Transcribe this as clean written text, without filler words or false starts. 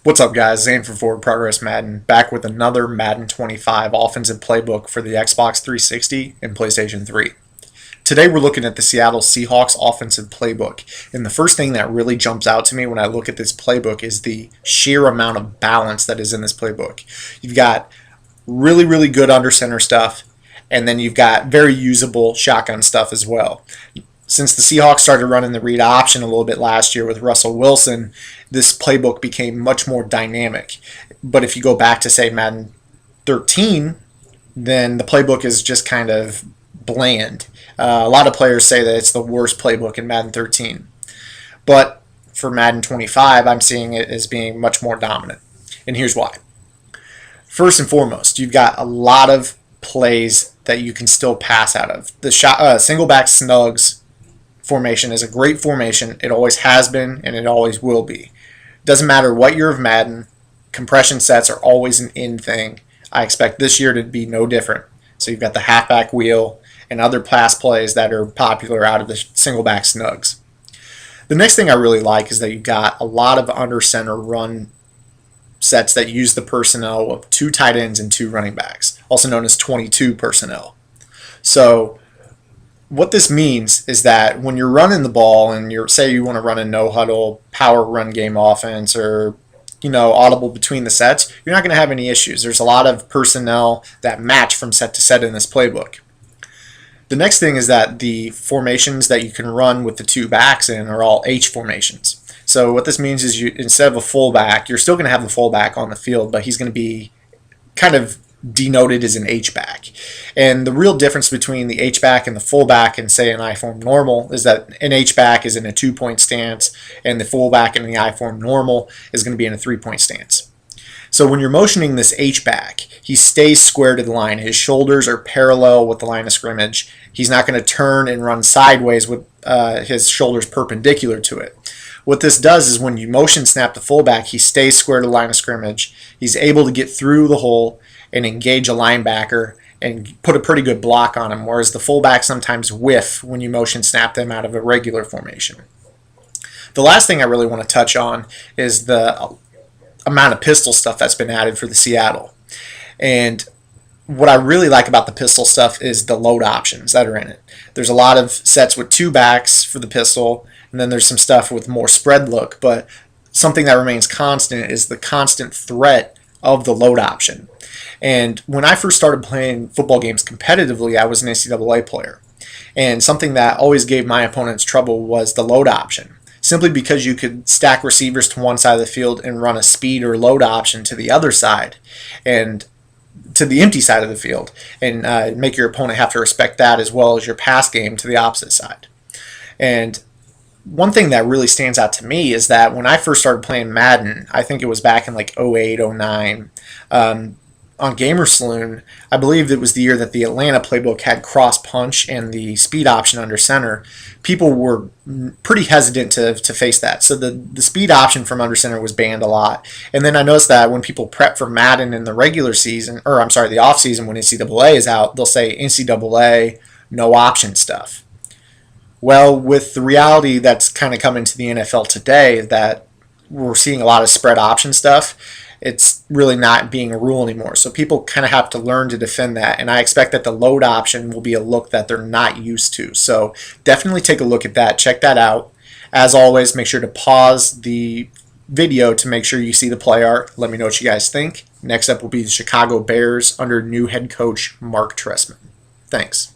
What's up, guys? Zane from Forward Progress Madden, back with another Madden 25 offensive playbook for the Xbox 360 and PlayStation 3. Today we're looking at the Seattle Seahawks offensive playbook, and the first thing that really jumps out to me when I look at this playbook is the sheer amount of balance that is in this playbook. You've got really good under center stuff, and then you've got very usable shotgun stuff as well. Since the Seahawks started running the read option a little bit last year with Russell Wilson, this playbook became much more dynamic. But if you go back to, say, Madden 13, then the playbook is just kind of bland. A lot of players say that it's the worst playbook in Madden 13. But for Madden 25, I'm seeing it as being much more dominant. And here's why. First and foremost, you've got a lot of plays that you can still pass out of. The single back snugs formation is a great formation. It always has been, and it always will be. Doesn't matter what year of Madden, compression sets are always an in thing. I expect this year to be no different. So you've got the halfback wheel and other pass plays that are popular out of the single back snugs. The next thing I really like is that you've got a lot of under center run sets that use the personnel of 2 tight ends and 2 running backs, also known as 22 personnel. So what this means is that when you're running the ball and say you want to run a no huddle power run game offense, or audible between the sets, you're not going to have any issues. There's a lot of personnel that match from set to set in this playbook. The next thing is that the formations that you can run with the 2 backs in are all H formations. So what this means is instead of a fullback, you're still going to have the fullback on the field, but he's going to be kind of denoted as an H-back. And the real difference between the H-back and the fullback in, say, an I-form normal is that an H-back is in a 2-point stance, and the fullback in the I-form normal is going to be in a 3-point stance. So when you're motioning this H-back, he stays square to the line. His shoulders are parallel with the line of scrimmage. He's not going to turn and run sideways with his shoulders perpendicular to it. What this does is when you motion snap the fullback, he stays square to the line of scrimmage. He's able to get through the hole and engage a linebacker and put a pretty good block on him, whereas the fullback sometimes whiff when you motion snap them out of a regular formation. The last thing I really want to touch on is the amount of pistol stuff that's been added for the Seattle. And what I really like about the pistol stuff is the load options that are in it. There's a lot of sets with 2 backs for the pistol, and then there's some stuff with more spread look, but something that remains constant is the constant threat of the load option. And when I first started playing football games competitively, I was an NCAA player. And something that always gave my opponents trouble was the load option. Simply because you could stack receivers to one side of the field and run a speed or load option to the other side, and to the empty side of the field, and make your opponent have to respect that as well as your pass game to the opposite side. And one thing that really stands out to me is that when I first started playing Madden, I think it was back in like 08, 09, on Gamer Saloon, I believe it was the year that the Atlanta playbook had cross punch and the speed option under center. People were pretty hesitant to face that. So the speed option from under center was banned a lot. And then I noticed that when people prep for Madden in the regular season, or I'm sorry, the off season when NCAA is out, they'll say NCAA no option stuff. Well, with the reality that's kind of coming to the NFL today, that we're seeing a lot of spread option stuff, it's really not being a rule anymore. So people kind of have to learn to defend that. And I expect that the load option will be a look that they're not used to. So definitely take a look at that. Check that out. As always, make sure to pause the video to make sure you see the play art. Let me know what you guys think. Next up will be the Chicago Bears under new head coach Mark Trestman. Thanks.